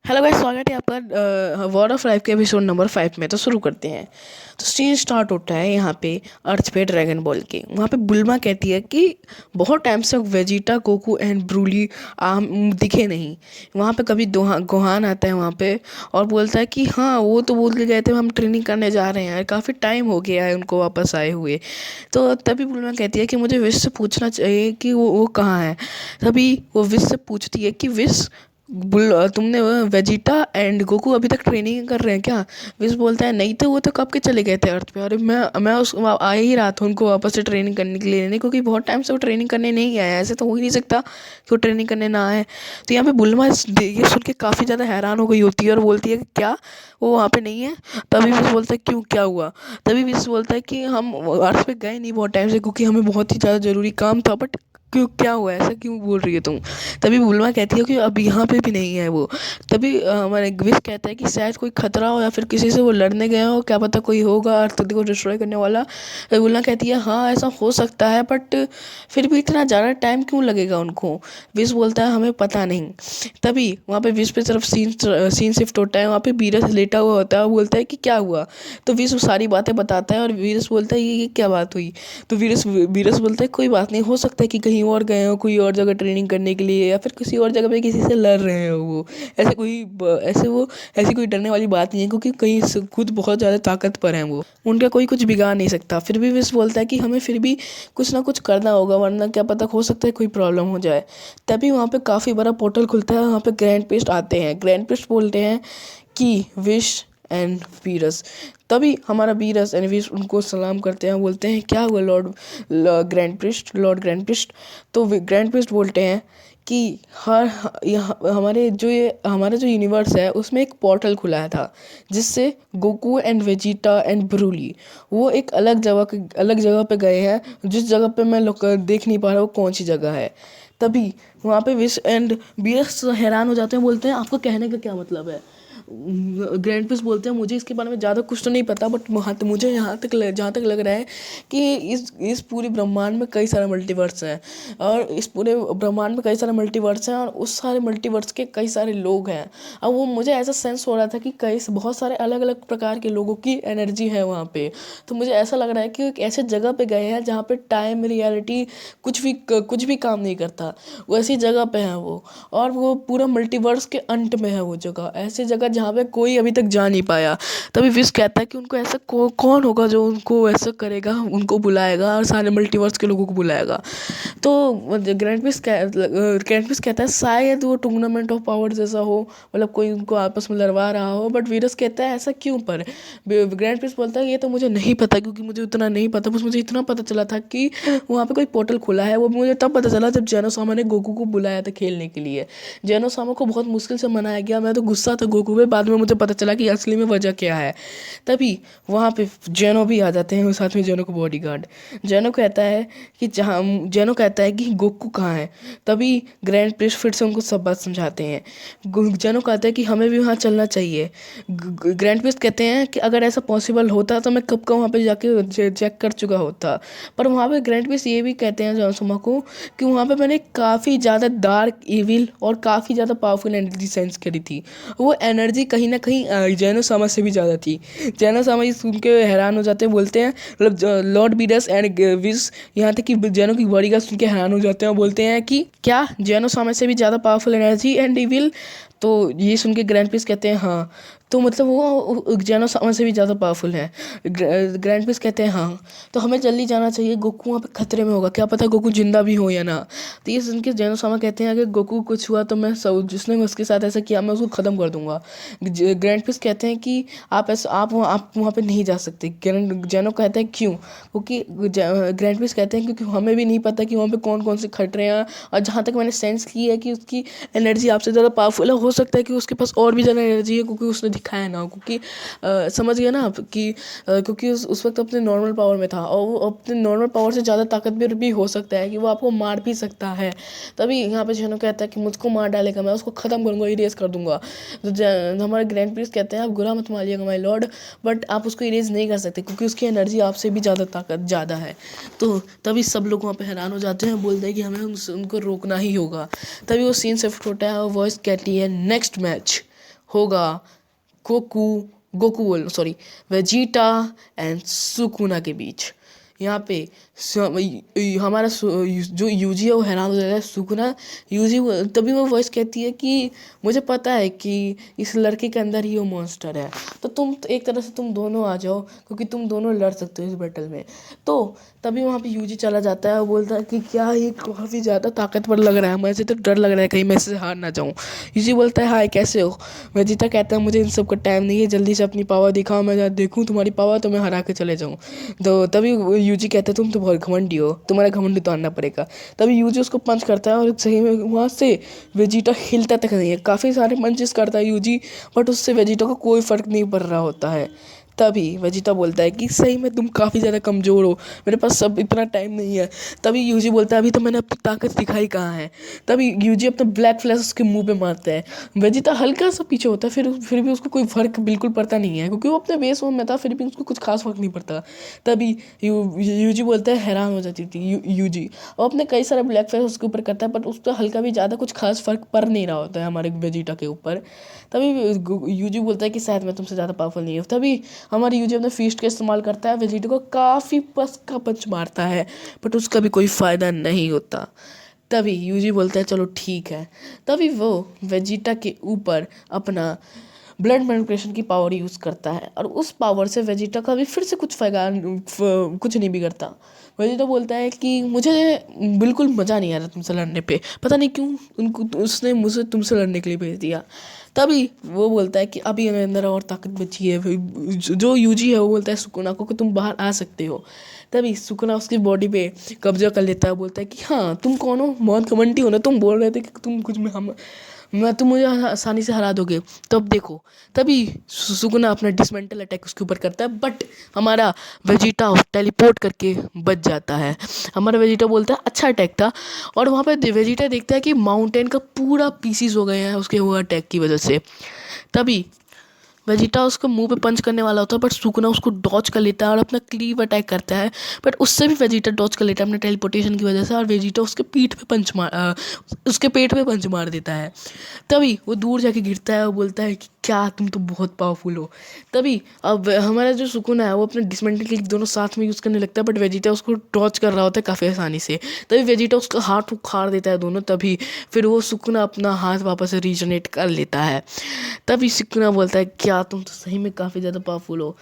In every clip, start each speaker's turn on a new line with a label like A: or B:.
A: Hello guys, स्वागत है आपका वॉर ऑफ लाइफ के एपिसोड नंबर 5 में। तो शुरू करते हैं। तो सीन स्टार्ट होता है यहाँ पे अर्थ पे ड्रैगन बॉल के। वहाँ पे बुल्मा कहती है कि बहुत टाइम से वेजिटा, गोकू एंड ब्रूली दिखे नहीं। वहाँ पे कभी गोहान आता है वहाँ पे और बोलता है कि हाँ, वो तो बोल के गए थे हम ट्रेनिंग करने जा रहे हैं, काफ़ी टाइम हो गया है उनको वापस आए हुए। तो तभी बुल्मा कहती है कि मुझे विश से पूछना चाहिए कि वो कहाँ है। तभी वो विश से पूछती है कि विश, तुमने वेजिटा एंड गोकू अभी तक ट्रेनिंग कर रहे हैं क्या? विश बोलता है नहीं तो वो तो कब के चले गए थे अर्थ पे। और मैं आ ही रहा था उनको वापस से ट्रेनिंग करने के लिए लेने, क्योंकि बहुत टाइम से वो ट्रेनिंग करने नहीं आया है। ऐसे तो हो ही नहीं सकता कि वो ट्रेनिंग करने ना आए। तो यहाँ पे बुल्मा ये सुन के काफ़ी ज़्यादा हैरान हो गई होती है और बोलती है कि क्या वो वहाँ पे नहीं है? तभी विश बोलता है क्यों, क्या हुआ? तभी विश बोलता है कि हम अर्थ पे गए नहीं बहुत टाइम से, क्योंकि हमें बहुत ही ज़्यादा ज़रूरी काम था। बट क्यों, क्या हुआ, ऐसा क्यों बोल रही है तुम? तभी बुलमा कहती है कि अब यहाँ पे भी नहीं है वो। तभी हमारे ग्विस कहता है कि शायद कोई खतरा हो या फिर किसी से वो लड़ने गया हो, क्या पता कोई होगा अर्थ को डिस्ट्रॉय करने वाला। तो बुलमा कहती है हाँ, ऐसा हो सकता है, बट फिर भी इतना ज़्यादा टाइम क्यों लगेगा उनको? विस बोलता है हमें पता नहीं। तभी वहाँ पे विस पे तरफ सीन शिफ्ट होता है। वहाँ पे बीरस लेटा हुआ होता है और बोलता है कि क्या हुआ। तो विस वो सारी बातें बताता है और वीरस बोलता है ये क्या बात हुई। तो वीरस वीरस बोलता है कोई बात नहीं, हो सकता है कि कहीं और गए हो, कोई और जगह ट्रेनिंग करने के लिए, या फिर किसी और जगह पे किसी से लड़ रहे हो वो। ऐसे कोई ऐसे वो ऐसी कोई डरने वाली बात नहीं है, क्योंकि कहीं खुद बहुत ज़्यादा ताकतवर हैं वो, उनका कोई कुछ बिगाड़ नहीं सकता। फिर भी विस बोलता है कि हमें फिर भी कुछ ना कुछ करना होगा, वरना क्या पता हो सकता है कोई प्रॉब्लम हो जाए। तभी वहाँ पे काफ़ी बड़ा पोर्टल खुलता है। वहाँ पे ग्रैंड प्रिस्ट आते हैं। ग्रैंड प्रिस्ट बोलते हैं कि विश एंड वीरस। तभी हमारा वीरस एंड विश उनको सलाम करते हैं, बोलते हैं क्या हुआ लॉर्ड ग्रैंड प्रिस्ट। तो ग्रैंड प्रिस्ट बोलते हैं कि हर यहाँ हमारा जो यूनिवर्स है उसमें एक पोर्टल खुला था, जिससे Goku and Vegeta and brûlée वो एक अलग जगह पे गए हैं, जिस जगह पे मैं लोग देख नहीं पा रहा वो कौन सी जगह है। तभी वहाँ पे विश एंड वीरस हैरान हो जाते हैं, बोलते हैं आपको कहने का क्या मतलब है? ग्रैंड प्रिंस बोलते हैं मुझे इसके बारे में ज़्यादा कुछ तो नहीं पता, बट मुझे जहाँ तक लग रहा है कि इस पूरे ब्रह्मांड में कई सारे मल्टीवर्स हैं, और इस पूरे ब्रह्मांड में कई सारे मल्टीवर्स हैं, और उस सारे मल्टीवर्स के कई सारे लोग हैं। अब वो मुझे ऐसा सेंस हो रहा था कि बहुत सारे अलग अलग प्रकार के लोगों की एनर्जी है वहाँ पे। तो मुझे ऐसा लग रहा है कि एक ऐसे जगह पे गए हैं जहाँ पे टाइम, रियलिटी कुछ भी काम नहीं करता। वैसी जगह पे है वो, और वो पूरा मल्टीवर्स के अंत में है वो जगह, ऐसी जगह जहाँ पे कोई अभी तक जा नहीं पाया। तभी विश कहता है कि उनको ऐसा कौन होगा जो उनको ऐसा करेगा, उनको बुलाएगा और सारे मल्टीवर्स के लोगों को बुलाएगा। तो ग्रैंड कहता है शायद वो टूर्नामेंट ऑफ पावर जैसा हो, मतलब कोई उनको आपस में लड़वा रहा हो। बट वीरस कहता है ऐसा क्यों? पर ग्रैंड बोलता है ये तो मुझे नहीं पता, क्योंकि मुझे उतना नहीं पता। बस मुझे इतना पता चला था कि वहाँ पे कोई पोर्टल खुला है। वो मुझे तब पता चला जब जेनोसामा ने गोकू को बुलाया था खेलने के लिए। जेनोसामा को बहुत मुश्किल से मनाया गया। मैं तो गुस्सा था गोकू पे, बाद में मुझे पता चला कि असली में वजह क्या है। तभी वहाँ पे जेनो भी आ जाते हैं और साथ में जेनो को बॉडीगार्ड। जेनो कहता है कि गोकू कहाँ है। तभी ग्रैंड प्रिस्ट फिर से उनको सब बात समझाते हैं। जेनो कहता है कि हमें भी वहाँ चलना चाहिए। ग्रैंड प्रिस्ट कहते हैं कि अगर ऐसा पॉसिबल होता तो मैं कब का वहाँ पे जाके चेक कर चुका होता। पर वहाँ पे ग्रैंड प्रिस्ट ये भी कहते हैं जेनोसामा को कि वहाँ पे मैंने काफ़ी ज़्यादा डार्क, इविल और काफ़ी ज़्यादा पावरफुल एनर्जी सेंस करी थी। वो एनर्जी कहीं ना कहीं जेनोसामा से भी ज़्यादा थी। जेनोसामा ये सुन के हैरान हो जाते हैं, बोलते हैं मतलब लॉर्ड बीडस एंड विस, यहाँ तक कि जेनो की बॉडी का सुन के हैरान हो जाते हैं और बोलते हैं कि क्या जेनोसामा से भी ज़्यादा पावरफुल एनर्जी एंड इविल? तो ये सुन के ग्रैंड पीस कहते हैं हाँ, तो मतलब वो जेनोसामा से भी ज़्यादा पावरफुल है। ग्रैंड पीस कहते हैं हाँ, तो हमें जल्दी जाना चाहिए, गोकू वहाँ पे खतरे में होगा, क्या पता गोकू जिंदा भी हो या ना। तो ये सुन के जेनोसामा कहते हैं अगर गोकू कुछ हुआ तो मैं सब जिसने उसके साथ ऐसा किया मैं उसको ख़त्म कर दूंगा। ग्रैंड पीस कहते हैं कि आप वहाँ पे नहीं जा सकते। जेनो कहते हैं क्यों? क्योंकि ग्रैंड पीस कहते हैं क्योंकि हमें भी नहीं पता कि वहाँ पे कौन कौन से खतरे हैं, और जहाँ तक मैंने सेंस की है कि उसकी एनर्जी आपसे ज़्यादा पावरफुल है। हो सकता है कि उसके पास और भी ज़्यादा एनर्जी है, क्योंकि उसने दिखाया ना हो, क्योंकि समझ गया ना आप कि क्योंकि उस वक्त अपने नॉर्मल पावर में था, और वो अपने नॉर्मल पावर से ज़्यादा ताकतवर भी हो सकता है कि वो आपको मार भी सकता है। तभी यहाँ पे जेनो कहता है कि मुझको मार डालेगा, मैं उसको ख़त्म करूँगा, इरेज कर दूंगा। तो हमारे ग्रैंड प्रिंस कहते हैं आप बुरा मत मानिएगा माय लॉर्ड, बट आप उसको इरेज नहीं कर सकते, क्योंकि उसकी एनर्जी आपसे भी ज़्यादा ताकत ज़्यादा है। तो तभी सब लोग वहाँ पे हैरान हो जाते हैं, बोलते हैं कि हमें उनको रोकना ही होगा। तभी वो सीन शिफ्ट होता है और वॉइस कहती है नेक्स्ट मैच। होगा गोकू गोकू बोल सॉरी वेजिटा एंड सुकुना के बीच। यहाँ पे हमारा जो यूजी है वो हैरान हो जाता है। सुकुना यूजी तभी वो वॉइस कहती है कि मुझे पता है कि इस लड़के के अंदर ही वो मॉन्स्टर है, तो तुम एक तरह से तुम दोनों आ जाओ क्योंकि तुम दोनों लड़ सकते हो इस बैटल में। तो तभी वहाँ पे यूजी चला जाता है और बोलता है कि क्या ये काफ़ी ज़्यादा ताकतवर लग रहा है, मुझे तो डर लग रहा है कहीं मैं इससे हार ना जाऊँ। यूजी बोलता है हाय कैसे हो। वेजिटा कहता है मुझे इन सब का टाइम नहीं है, जल्दी से अपनी पावर दिखाओ, मैं जब देखूँ तुम्हारी पावर तो मैं हरा के चले जाऊँ। तो तभी यूजी कहता है तुम तो बहुत घमंडी हो, तुम्हारा घमंड उतारना पड़ेगा। तभी यूजी उसको पंच करता है और सही में वहाँ से वेजिटा हिलता तक नहीं है। काफ़ी सारे पंचेस करता है यूजी, बट उससे वेजिटा को कोई फर्क नहीं पड़ रहा होता है। तभी वेजिटा बोलता है कि सही में तुम काफ़ी ज़्यादा कमज़ोर हो, मेरे पास सब इतना टाइम नहीं है। तभी यूजी बोलता है अभी तो मैंने अपनी ताकत दिखाई कहाँ है। तभी यूजी अपना ब्लैक फ्लैश उसके मुंह पे मारता है। वेजिटा हल्का सा पीछे होता है, फिर भी उसको कोई फर्क बिल्कुल पड़ता नहीं है क्योंकि वो अपने बेस में था, फिर भी उसको कुछ खास फर्क नहीं पड़ता। तभी यूजी बोलता है हैरान हो जाती थी यूजी, और अपने कई सारे ब्लैक फ्लैश उसके ऊपर करता है, बट उसका हल्का भी ज़्यादा कुछ खास फर्क पड़ नहीं रहा होता है हमारे वेजिटा के ऊपर। तभी यूजी बोलता है कि शायद मैं तुमसे ज़्यादा पावरफुल नहीं हूँ। तभी हमारे यूजी अपने फीस्ट का इस्तेमाल करता है, वेजिटा को काफ़ी पस का पंच मारता है, बट उसका भी कोई फ़ायदा नहीं होता। तभी यूजी बोलता है चलो ठीक है। तभी वो वेजिटा के ऊपर अपना ब्लड मैनिपुलेशन की पावर यूज़ करता है और उस पावर से वेजिटा का भी फिर से कुछ नहीं बिगड़ता। वेजिटा बोलता है कि मुझे बिल्कुल मज़ा नहीं आ रहा तुमसे लड़ने पे, पता नहीं क्यों उनको उसने मुझे तुमसे लड़ने के लिए भेज दिया। तभी वो बोलता है कि अभी मेरे अंदर और ताकत बची है। जो यूजी है वो बोलता है सुकुना को कि तुम बाहर आ सकते हो। तभी सुकुना उसकी बॉडी पे कब्जा कर लेता है, बोलता है कि हाँ तुम कौन हो, बहुत घमंडी हो ना, तुम बोल रहे थे कि तुम कुछ में हम मैं तुम मुझे आसानी से हरा दोगे, तो अब देखो। तभी सुकुना अपना डिसमेंटल अटैक उसके ऊपर करता है, बट हमारा वेजिटा टेलीपोर्ट करके बच जाता है। हमारा वेजिटा बोलता है अच्छा अटैक था, और वहाँ पे वेजिटा देखता है कि माउंटेन का पूरा पीसीस हो गए हैं उसके हुए अटैक की वजह से। तभी वेजिटा उसको मुंह पे पंच करने वाला होता है, बट सुकुना उसको डॉच कर लेता है और अपना क्लीव अटैक करता है, बट उससे भी वेजिटा डॉच कर लेता है अपने टेलीपोर्टेशन की वजह से, और वेजिटा उसके पेट पे पंच मार देता है। तभी वो दूर जाके गिरता है और बोलता है कि क्या तुम तो बहुत पावरफुल हो। तभी अब हमारा जो सुकुना है वो अपने डिसमेंटल क्लिक दोनों साथ में यूज़ करने लगता है, बट वेजिटा उसको डॉच कर रहा होता है काफ़ी आसानी से। तभी वेजिटा उसका हाथ उखाड़ देता है दोनों। तभी फिर वो सुकुना अपना हाथ वापस रीजनरेट कर लेता है। तभी सुकुना बोलता है क्या तुम तो सही में काफ़ी ज़्यादा पावरफुल हो।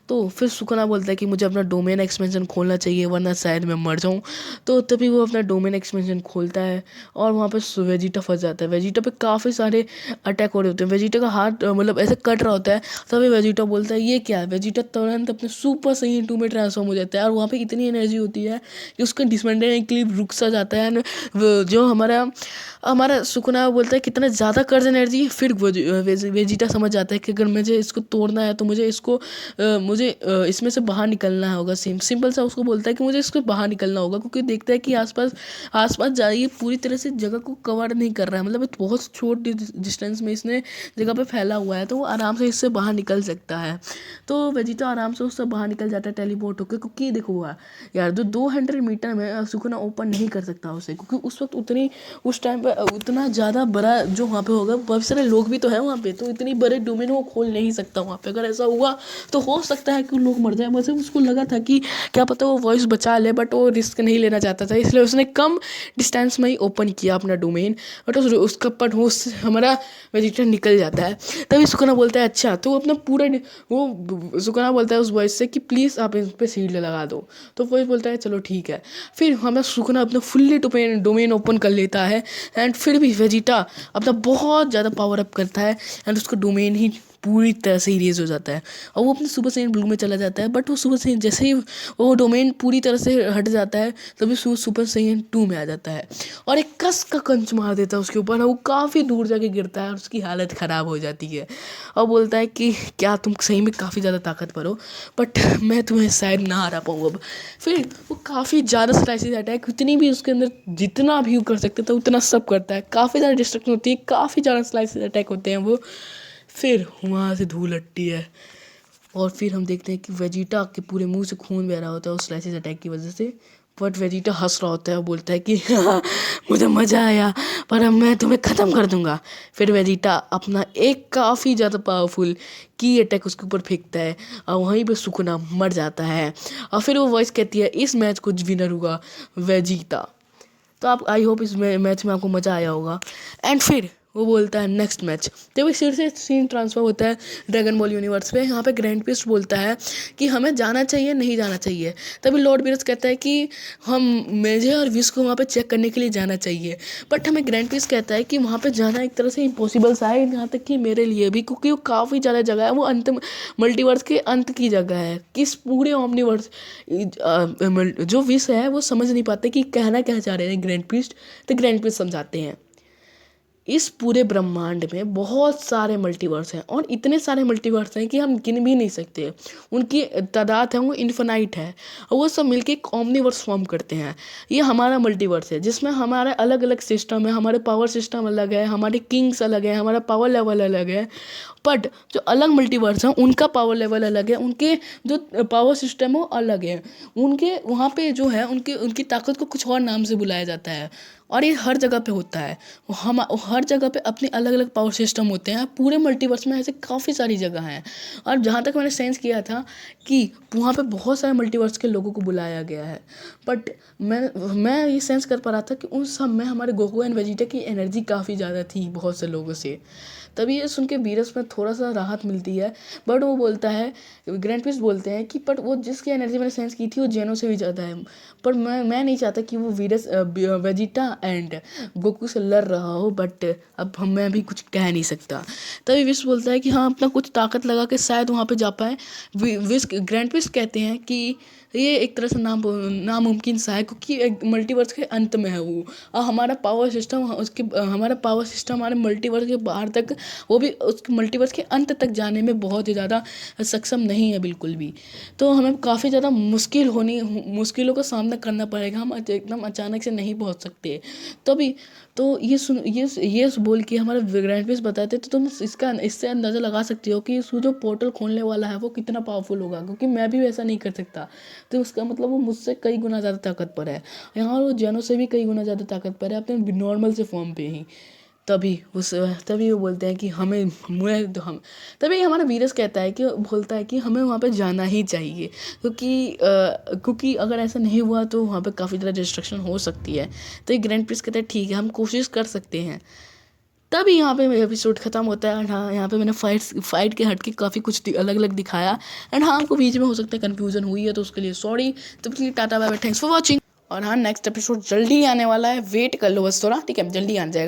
A: तो फिर सुकुना बोलता है कि मुझे अपना डोमेन एक्सपेंशन खोलना चाहिए वरना शायद मैं मर जाऊँ। तो तभी वो अपना डोमेन एक्सपेंशन खोलता है और वहाँ पे वेजिटा फंस जाता है। वेजिटा पे काफ़ी सारे अटैक हो रहे होते हैं, वेजिटा का हाथ मतलब ऐसे कट रहा होता है। तभी वेजिटा बोलता है ये क्या है। वेजिटा तुरंत अपने सुपर सैयन 2 में ट्रांसफॉर्म हो जाता है और वहाँ पे इतनी एनर्जी होती है कि उसका डिसमेंटल क्लिप रुक सा जाता है। जो हमारा हमारा सुकुना बोलता है कितना ज़्यादा कर्ज एनर्जी। फिर वेजिटा समझ जाता है कि अगर मुझे इसको तोड़ना है तो मुझे इसमें से बाहर निकलना होगा। सिंपल सा उसको बोलता है कि मुझे इसको बाहर निकलना होगा, क्योंकि देखता है कि आसपास आसपास जाइए पूरी तरह से जगह को कवर नहीं कर रहा है, मतलब बहुत छोट डिस्टेंस में इसने जगह पे फैला हुआ है, तो वो आराम से इससे बाहर निकल सकता है। तो वेजिटा आराम से उससे बाहर निकल जाता है टेलीपोर्ट होकर, क्योंकि देखो हुआ यार जो 200 मीटर में सुकुना ओपन नहीं कर सकता उसे, क्योंकि उस वक्त उस टाइम पर उतना ज़्यादा बड़ा जो वहाँ पे होगा, बहुत सारे लोग भी तो है वहाँ पे, तो इतनी बड़े डोमेन वो खोल नहीं सकता वहाँ पे। अगर ऐसा हुआ तो हो सकता है कि लोग मर जाए। वैसे उसको लगा था कि क्या पता वो वॉइस बचा ले, बट वो रिस्क नहीं लेना चाहता था, इसलिए उसने कम डिस्टेंस में ही ओपन किया अपना डोमेन। बट उसका पट वो हमारा वेजिटेटर निकल जाता है। तभी सुकना बोलता है अच्छा, तो अपना पूरा वो सुकना बोलता है उस वॉइस से कि प्लीज़ आप इस पर शील्ड लगा दो। तो वॉइस बोलता है चलो ठीक है। फिर हमें सुकना अपना फुल्ली डोमेन ओपन कर लेता है, एंड फिर भी वेजिटा अपना बहुत ज़्यादा पावर अप करता है, एंड उसका डोमेन ही पूरी तरह से इरेज हो जाता है और वो अपने सुपर सैयन ब्लू में चला जाता है। बट वो सुपर सैयन जैसे ही वो डोमेन पूरी तरह से हट जाता है, तभी सुपर सैयन 2 में आ जाता है और एक कस का कंच मार देता है उसके ऊपर। वो काफ़ी दूर जाके गिरता है और उसकी हालत ख़राब हो जाती है, और बोलता है कि क्या तुम सही में काफ़ी ज़्यादा ताकतवर हो, बट मैं तुम्हें शायद ना हरा पाऊँ अब। फिर वो काफ़ी ज़्यादा स्लाइसेस अटैक, उतनी भी उसके अंदर जितना भी वो कर सकते थे उतना सब करता है। काफ़ी ज़्यादा डिस्ट्रक्शन होती है, काफ़ी ज़्यादा स्लाइसेस अटैक होते हैं वो। फिर वहाँ से धूल हटती है और फिर हम देखते हैं कि वेजिटा के पूरे मुंह से खून बह रहा होता है उस स्लाइसेस अटैक की वजह से। बट वेजिटा हंस रहा होता है, बोलता है कि हाँ, मुझे मज़ा आया पर अब मैं तुम्हें ख़त्म कर दूंगा। फिर वेजिटा अपना एक काफ़ी ज़्यादा पावरफुल की अटैक उसके ऊपर फेंकता है और वहीं पे सुकुना मर जाता है। और फिर वो वॉइस कहती है इस मैच को विनर हुआ वेजिटा। तो आप आई होप इस मैच में आपको मज़ा आया होगा। एंड फिर वो बोलता है नेक्स्ट मैच, जब एक फिर से सीन ट्रांसफर होता है ड्रैगन बॉल यूनिवर्स पे। यहाँ पे ग्रैंड पीस्ट बोलता है कि हमें जाना चाहिए नहीं जाना चाहिए। तभी लॉर्ड बीरस कहता है कि हम मेजे और विश को वहाँ पे चेक करने के लिए जाना चाहिए। बट हमें ग्रैंड पीस्ट कहता है कि वहाँ पे जाना एक तरह से इम्पॉसिबल सा है, यहाँ तक कि मेरे लिए भी, क्योंकि वो काफ़ी ज़्यादा जगह है, वो अंत मल्टीवर्स के अंत की जगह है। किस पूरे ओमनीवर्स जो विश है वो समझ नहीं पाते कि कहना क्या चाह रहे हैं ग्रैंड पीस्ट। तो ग्रैंड पीस्ट समझाते हैं इस पूरे ब्रह्मांड में बहुत सारे मल्टीवर्स हैं और इतने सारे मल्टीवर्स हैं कि हम गिन भी नहीं सकते। उनकी तादाद है वो इन्फिनाइट है और वो सब मिलके एक ओमनीवर्स फॉर्म करते हैं। ये हमारा मल्टीवर्स है जिसमें हमारे अलग अलग सिस्टम है, हमारे पावर सिस्टम अलग है, हमारे किंग्स अलग है, हमारा पावर लेवल अलग है। बट जो अलग मल्टीवर्स हैं उनका पावर लेवल अलग है, उनके जो पावर सिस्टम है वो अलग है। उनके वहाँ पे जो है उनकी ताकत को कुछ और नाम से बुलाया जाता है और ये हर जगह पे होता है। हम हर जगह पे अपने अलग अलग पावर सिस्टम होते हैं। पूरे मल्टीवर्स में ऐसे काफ़ी सारी जगह हैं और जहाँ तक मैंने सेंस किया था कि वहाँ पे बहुत सारे मल्टीवर्स के लोगों को बुलाया गया है। बट मैं ये सेंस कर पा रहा था कि उन सब में हमारे गोकू एंड वेजिटा की एनर्जी काफ़ी ज़्यादा थी बहुत से लोगों से। तभी ये सुन के वीरस में थोड़ा सा राहत मिलती है। बट वो बोलता है, ग्रैंड पीस बोलते हैं कि बट वो जिसकी एनर्जी मैंने सेंस की थी वो जेनो से भी ज़्यादा है। पर मैं नहीं चाहता कि वो वीरस वेजिटा एंड गोकू से लड़ रहा हो। बट अब मैं भी कुछ कह नहीं सकता। तभी विश बोलता है कि हाँ अपना कुछ ताकत लगा के शायद वहाँ पे जा पाए। विश ग्रैंड पीस कहते हैं कि ये एक तरह से नामुमकिन सा है क्योंकि मल्टीवर्स के अंत में है वो। और हमारा पावर सिस्टम हमारे मल्टीवर्स के बाहर तक, वो भी उस मल्टीवर्स के अंत तक जाने में बहुत ही ज़्यादा सक्षम नहीं है बिल्कुल भी। तो हमें काफ़ी ज़्यादा मुश्किलों का सामना करना पड़ेगा, हम एकदम अचानक से नहीं पहुंच सकते। तभी तो ये बोल के हमारे ग्रैंड पीस बताते तो तुम इससे अंदाज़ा लगा सकते हो कि इसको जो पोर्टल खोलने वाला है वो कितना पावरफुल होगा, क्योंकि मैं भी वैसा नहीं कर सकता। तो उसका मतलब वो मुझसे कई गुना ज़्यादा ताकतवर है। यहाँ वो जेनो से भी कई गुना ज़्यादा ताकतवर है अपने नॉर्मल से फॉर्म पे ही। तभी वो बोलते हैं कि तभी हमारा वीरस कहता है कि बोलता है कि हमें वहाँ पे जाना ही चाहिए, क्योंकि अगर ऐसा नहीं हुआ तो वहाँ पे काफ़ी ज़्यादा डिस्ट्रक्शन हो सकती है। तो ये ग्रैंड प्रिंस कहता है ठीक है हम कोशिश कर सकते हैं। तभी यहाँ पे एपिसोड ख़त्म होता है। एंड हाँ यहाँ पे मैंने फाइट के हट के काफ़ी कुछ अलग अलग दिखाया। एंड हाँ आपको बीच में हो सकता है कन्फ्यूजन हुई है तो उसके लिए सॉरी। तब के लिए tata bye bye, thanks for watching. और हाँ नेक्स्ट एपिसोड जल्दी आने वाला है, वेट कर लो बस थोड़ा, ठीक है जल्दी आ जाएगा।